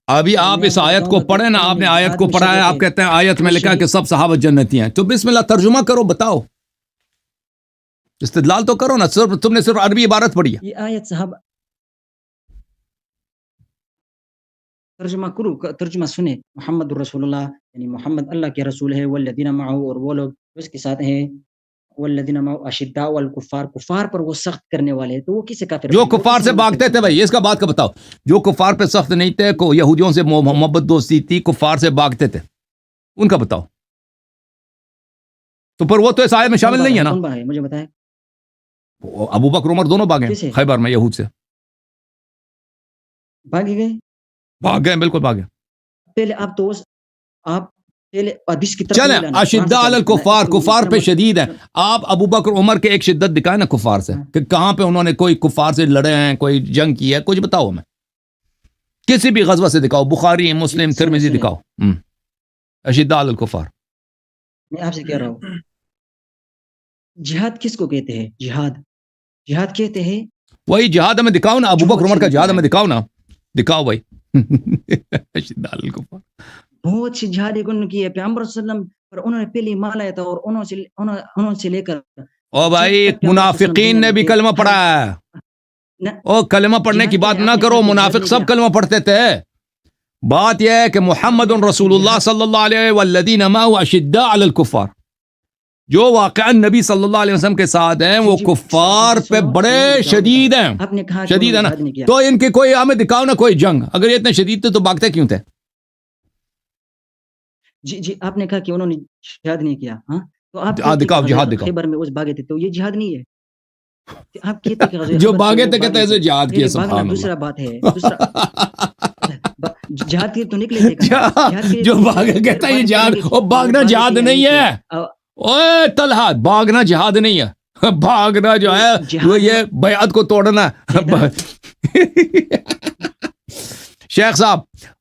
ابھی آپ اس آیت کو پڑھیں نا، آپ نے آیت کو پڑھا ہے، آپ کہتے ہیں آیت میں لکھا ہے کہ سب صحابہ جنتی ہیں، تو بسم اللہ ترجمہ کرو، بتاؤ، استدلال تو کرو نا، صرف تم نے صرف عربی عبارت پڑھی ہے. یہ آیت صحابہ ترجمہ کرو، ترجمہ سنے. محمد الرسول اللہ یعنی محمد اللہ کے رسول ہے، والذین معه اور وہ لوگ اس کے ساتھ ہیں، والذین معه اشداء والکفار، کفار پر وہ سخت کرنے والے ہیں. تو وہ کسے کافر جو بنائے؟ وہ کفار کس سے نے بھاگتے تھے بھائی، اس کا بات کا بتاؤ، جو کفار پہ سخت نہیں تھے، کو یہودیوں سے محبت دوستی تھی، کفار سے بھاگتے تھے، ان کا بتاؤ. تو پر وہ تو اس آیت میں شامل نہیں ہے نا. کون بھاگے مجھے بتائیں. ابو بکر عمر دونوں بھاگے کسے خیبر میں یہود سے، بھاگے گئے؟ بھاگ گئے، بالکل بھاگے. پہلے آپ تو آپ پہلے حدیث کی طرف چلیں نہیں لانا، قرآن سے اشداء علی ثابت کرنا. الکفار، اس کو کفار اتنا پہ شدید ہیں. آپ ابو بکر عمر کے ایک شدت دکھائیں نا کفار سے، کہ کہاں پہ انہوں نے کوئی کفار سے لڑے ہیں، کوئی جنگ کی ہے، کچھ بتاؤ ہمیں، کسی بھی غزوہ سے دکھاؤ، بخاری مسلم ترمذی دکھاؤ. اشداء علی الکفار. میں آپ سے کہہ رہا ہوں، جہاد کس کو کہتے ہیں؟ جہاد کہتے ہیں وہی جہاد ہمیں دکھاؤ نا، ابو بکر عمر کا جہاد ہمیں دکھاؤ نا، دکھاؤ بھائی. اشداء علی الکفار، بہت سی جہاد انہوں نے کی ہے. پیغمبر صلی اللہ علیہ وسلم پر انہوں نے پہلے ایمان لایا تھا، اور انہوں سے لے کر او بھائی منافقین نے بھی کلمہ پڑھا ہے. او کلمہ پڑھنے کی بات نہ کرو، منافق سب کلمہ پڑھتے تھے. بات یہ ہے کہ محمد رسول اللہ صلی اللہ علیہ والذین معه اشداء علی الکفار، جو واقعا نبی صلی اللہ علیہ وسلم کے ساتھ ہیں وہ کفار پہ بڑے شدید ہیں، شدید ہے نا. تو ان کی کوئی ہمیں دکھاؤ نا کوئی جنگ، اگر یہ اتنے شدید تھے تو بھاگتے کیوں تھے؟ جی آپ نے کہا کہ انہوں نے جہاد نہیں کیا، ہاں تو آپ دکھاؤ جہاد دکھاؤ. خیبر میں اس بھاگے تھے، تو یہ جہاد نہیں ہے. آپ کہتے کہ غزوہ جو خیبر سے بھاگے وہ تھے کہتے ہیں جہاد کیا. بھاگنا سبحان دوسرا اللہ. بات ہے، دوسرا جہاد کے تو نکلے تھے، جو بھاگے کہتا ہے یہ جہاد، اور بھاگنا جہاد نہیں ہے. اوے طلحہ، بھاگنا جہاد نہیں ہے، بھاگنا جو ہے وہ یہ بیعت کو توڑنا. شیخ صاحب،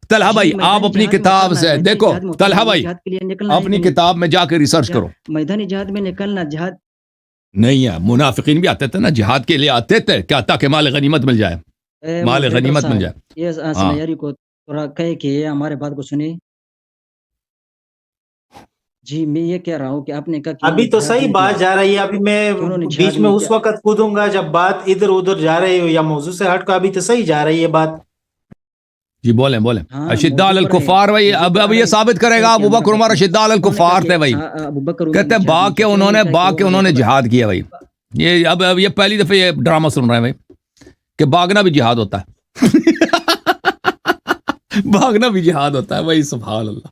طلحہ بھائی آپ اپنی کتاب سے دیکھو، طلحہ بھائی اپنی کتاب میں جا کے ریسرچ کرو. میدانی جہاد میں نکلنا جہاد نہیں ہے، منافقین بھی آتے تھے نا جہاد کے لیے، آتے تھے کیا تاکہ مال غنیمت مل جائے، مال غنیمت مل جائے. یہ سنیاری کو تھوڑا کہے کہ یہ ہمارے بات کو سنے. جی میں یہ کہہ رہا ہوں کہ آپ نے کہا کہ ابھی تو صحیح بات جا رہی ہے، ابھی میں بیچ میں اس وقت کودوں گا جب بات ادھر ادھر جا رہی ہو یا موضوع سے ہٹ کر. ابھی تو صحیح جا رہی ہے بات. جی بولیں بولیں. اشداء علی الکفار بھائی، اب یہ ثابت کرے گا ابو بکر عمر اشداء علی الکفار تھے بھائی. کہتے ہیں باغ کے انہوں نے جہاد کیا بھائی. یہ اب یہ پہلی دفعہ یہ ڈرامہ سن رہے ہیں بھائی کہ بھاگنا بھی جہاد ہوتا ہے. بھاگنا بھی جہاد ہوتا ہے بھائی، سبحان اللہ.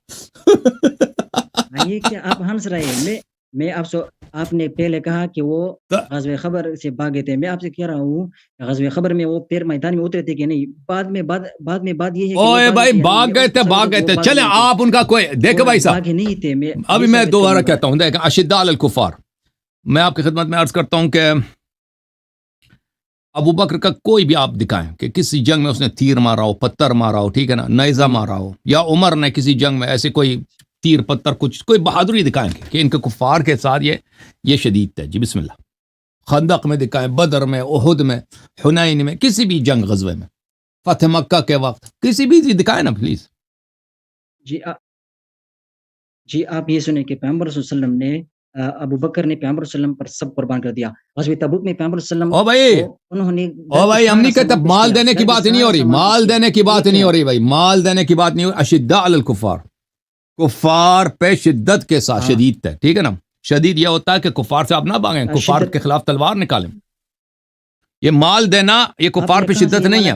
یہ کیا آپ ہنس رہے ہیں؟ میں آپ نے پہلے کہا کہ وہ غزوہ خیبر سے بھاگے تھے. میں آپ سے کہہ رہا ہوں غزوہ خیبر میں وہ پیر میدان میں اترے تھے کہ نہیں؟ بعد میں بات یہ ہے کہ اوے بھائی بھاگ گئے تھے. چلیں آپ ان کا کوئی دیکھو بھائی صاحب، نہیں تھے. ابھی میں دوبارہ کہتا ہوں، دیکھیں اشداء علی الکفار، میں آپ کی خدمت میں عرض کرتا ہوں کہ ابو بکر کا کوئی بھی آپ دکھائیں کہ کسی جنگ میں اس نے تیر مارا ہو، پتھر مارا ہو، ٹھیک ہے نا، نیزہ مارا ہو، یا عمر نے کسی جنگ میں ایسے کوئی تیر پتھر کچھ کوئی بہادری دکھائیں کہ ان کے کفار کے ساتھ یہ شدید تھے. جی بسم اللہ. خندق میں دکھائیں، بدر میں، احد میں، حنین میں، کسی بھی جنگ غزوے میں، فتح مکہ کے وقت کسی بھی دکھائیں نا پلیز. جی آپ یہ سنیں کہ پیغمبر صلی اللہ علیہ وسلم نے ابو بکر نے پیغمبر صلی اللہ علیہ وسلم پر سب قربان کر دیا. غزوہ تبوک میں پیغمبر صلی اللہ علیہ وسلم انہوں نے ہم نہیں کہتے مال دینے کی بات نہیں ہو رہی، مال دینے کی بات نہیں ہو رہی بھائی، مال دینے کی بات نہیں ہو رہی. اشداء علی الکفار، کفار پہ شدت کے ساتھ شدید تھے، ٹھیک ہے نا. شدید یہ ہوتا ہے کہ کفار سے آپ نہ بھاگیں، کفار کے خلاف تلوار نکالیں. یہ مال دینا یہ کفار پہ شدت نہیں ہے.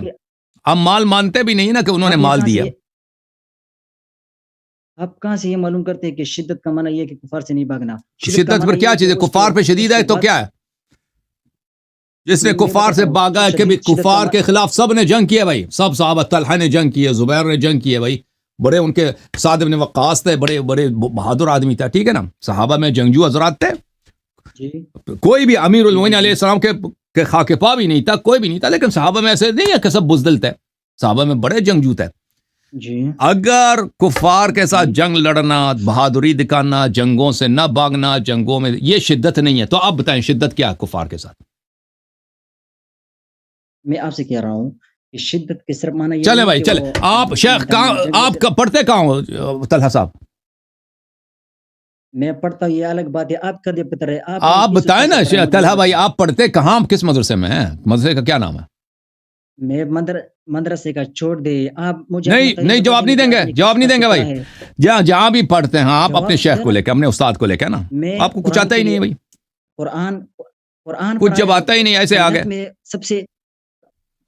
ہم مال مانتے بھی نہیں نا کہ انہوں نے مال دیا. آپ کہاں سے یہ معلوم کرتے ہیں کہ شدت کا معنی یہ ہے کہ کفار سے نہیں بھاگنا؟ شدت پر کیا چیز ہے؟ کفار پہ شدید ہے تو کیا ہے؟ جس نے کفار سے بھاگا ہے، کہ کفار کے خلاف سب نے جنگ کیا بھائی، سب صحابہ، طلحہ نے جنگ کی ہے، زبیر نے جنگ کی ہے بھائی، بڑے ان کے سعد بن وقاص تھے، بڑے بڑے بہادر آدمی تھا، ٹھیک ہے نا. صحابہ میں جنگجو حضرات تھے. کوئی بھی امیر المومنین علیہ السلام کے خاک پا بھی نہیں تھا، کوئی بھی نہیں تھا، لیکن صحابہ میں ایسے نہیں ہے کہ سب بزدل تھے، صحابہ میں بڑے جنگجو تھے. اگر کفار کے ساتھ جنگ لڑنا، بہادری دکھانا، جنگوں سے نہ بھاگنا، جنگوں میں یہ شدت نہیں ہے، تو آپ بتائیں شدت کیا ہے کفار کے ساتھ؟ میں آپ سے کہہ رہا ہوں کہ شدت کے صرف معنی یہ چلیں نہیں بھائی کہ چلیں وہ آپ شیخ کہاں آپ پڑھتے کہاں ہو طلحہ صاحب میں پڑھتا ہوں یہ الگ بات ہے آپ کا دے پتر ہے آپ بتائیں نا شیخ طلحہ بھائی آپ پڑھتے کہاں کس مدرسے میں ہیں مدرسے کا کیا نام ہے میں مدرسے کا چھوڑ دے آپ مجھے نہیں جواب نہیں دیں گے جواب نہیں دیں گے بھائی جہاں بھی پڑھتے ہیں آپ اپنے شیخ کو لے کے اپنے استاد کو لے کے نا آپ کو کچھ آتا ہی نہیں ہے بھائی قرآن کچھ جب آتا ہی نہیں ایسے آگے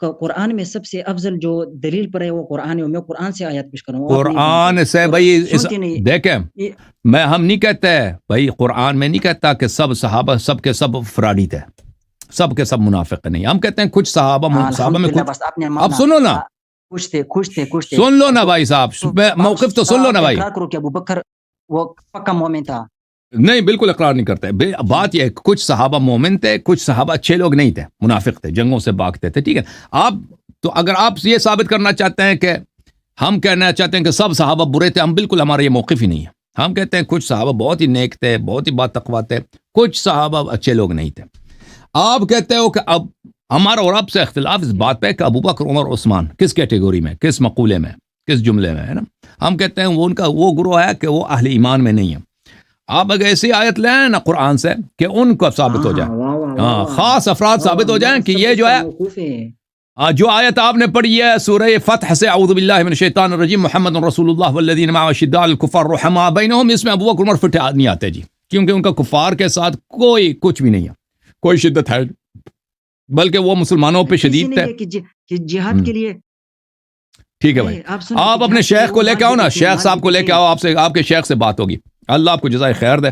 قرآن میں سب سے افضل جو دلیل پر ہے وہ قرآن ہے میں قرآن سے آیات پیش کروں قرآن سے بھائی دیکھیں ہم نہیں کہتے بھائی قرآن میں نہیں کہتا کہ سب صحابہ سب کے سب فراڈی تھے سب کے سب منافق نہیں ہم کہتے ہیں کچھ صحابہ میں اب سنو نا خوش تھے سن لو نا بھائی صاحب موقف تو سن لو نا بھائی کرو کہ ابو بکر وہ پکا مومن تھا نہیں بالکل اقرار نہیں کرتے بات یہ ہے کچھ صحابہ مومن تھے کچھ صحابہ اچھے لوگ نہیں تھے منافق تھے جنگوں سے بھاگتے تھے ٹھیک ہے آپ تو اگر آپ یہ ثابت کرنا چاہتے ہیں کہ ہم کہنا چاہتے ہیں کہ سب صحابہ برے تھے ہم بالکل ہمارا یہ موقف ہی نہیں ہے ہم کہتے ہیں کچھ صحابہ بہت ہی نیک تھے بہت ہی باتقوا تھے کچھ صحابہ اچھے لوگ نہیں تھے آپ کہتے ہو کہ اب ہمارا اور آپ سے اختلاف اس بات پہ کہ ابو بکر عمر عثمان کس کیٹیگوری میں کس مقولے میں کس جملے میں ہے نا ہم کہتے ہیں وہ ان کا وہ گروہ ہے کہ وہ اہل ایمان میں نہیں ہے آپ اگر ایسی آیت لیں نا قرآن سے کہ ان کو ثابت ہو جائے خاص افراد ثابت ہو جائیں کہ یہ جو ہے جو آیت آپ نے پڑھی ہے سورہ فتح سے اعوذ باللہ من الشیطان الرجیم محمد رسول اللہ والذین معه اشداء علی الکفار رحماء بینہم اس میں ابو بکر عمر فٹ نہیں آتے جی کیونکہ ان کا کفار کے ساتھ کوئی کچھ بھی نہیں ہے کوئی شدت ہے بلکہ وہ مسلمانوں پہ شدید تھے کہ جہاد کے لیے ٹھیک ہے بھائی آپ اپنے شیخ کو لے کے آؤ نا شیخ صاحب کو لے کے آؤ آپ کے شیخ سے بات ہوگی اللہ آپ کو جزائے خیر دے